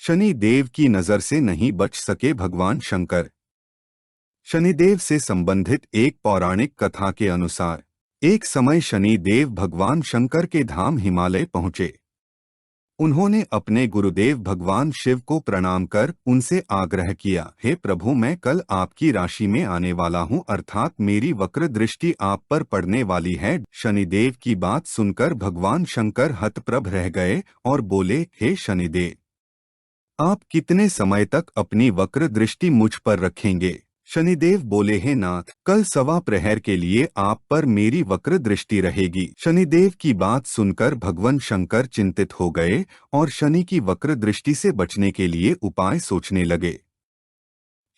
शनि देव की नजर से नहीं बच सके भगवान शंकर। शनिदेव से संबंधित एक पौराणिक कथा के अनुसार एक समय शनि देव भगवान शंकर के धाम हिमालय पहुंचे। उन्होंने अपने गुरुदेव भगवान शिव को प्रणाम कर उनसे आग्रह किया, हे प्रभु, मैं कल आपकी राशि में आने वाला हूं, अर्थात मेरी वक्र दृष्टि आप पर पड़ने वाली है। शनिदेव की बात सुनकर भगवान शंकर हतप्रभ रह गए और बोले, हे शनिदेव, आप कितने समय तक अपनी वक्र दृष्टि मुझ पर रखेंगे? शनिदेव बोले, हे नाथ, कल सवा प्रहर के लिए आप पर मेरी वक्र दृष्टि रहेगी। शनिदेव की बात सुनकर भगवान शंकर चिंतित हो गए और शनि की वक्र दृष्टि से बचने के लिए उपाय सोचने लगे।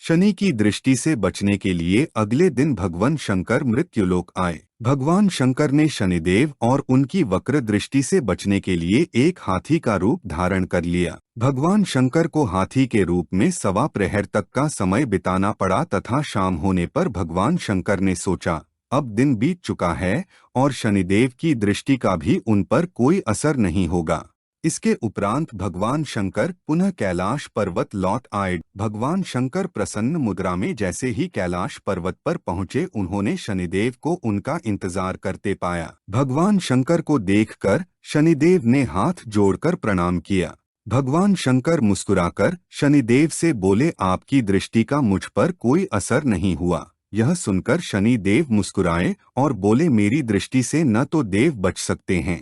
शनि की दृष्टि से बचने के लिए अगले दिन भगवान शंकर मृत्युलोक आए। भगवान शंकर ने शनिदेव और उनकी वक्र दृष्टि से बचने के लिए एक हाथी का रूप धारण कर लिया। भगवान शंकर को हाथी के रूप में सवा प्रहर तक का समय बिताना पड़ा तथा शाम होने पर भगवान शंकर ने सोचा, अब दिन बीत चुका है और शनिदेव की दृष्टि का भी उन पर कोई असर नहीं होगा। इसके उपरांत भगवान शंकर पुनः कैलाश पर्वत लौट आए। भगवान शंकर प्रसन्न मुद्रा में जैसे ही कैलाश पर्वत पर पहुंचे, उन्होंने शनिदेव को उनका इंतजार करते पाया। भगवान शंकर को देखकर शनिदेव ने हाथ जोड़कर प्रणाम किया। भगवान शंकर मुस्कुराकर शनिदेव से बोले, आपकी दृष्टि का मुझ पर कोई असर नहीं हुआ। यह सुनकर शनिदेव मुस्कुराए और बोले, मेरी दृष्टि से न तो देव बच सकते हैं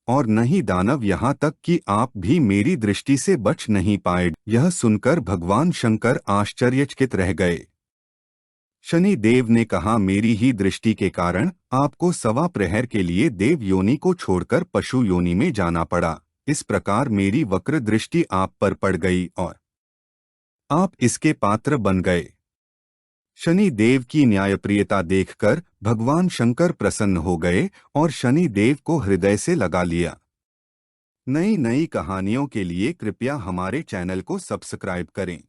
और न ही दानव, यहाँ तक कि आप भी मेरी दृष्टि से बच नहीं पाए। यह सुनकर भगवान शंकर आश्चर्यचकित रह गए। शनि देव ने कहा, मेरी ही दृष्टि के कारण आपको सवा प्रहर के लिए देव योनि को छोड़कर पशु योनि में जाना पड़ा। इस प्रकार मेरी वक्र दृष्टि आप पर पड़ गई और आप इसके पात्र बन गए। शनि देव की न्यायप्रियता देखकर भगवान शंकर प्रसन्न हो गए और शनि देव को हृदय से लगा लिया। नई नई कहानियों के लिए कृपया हमारे चैनल को सब्सक्राइब करें।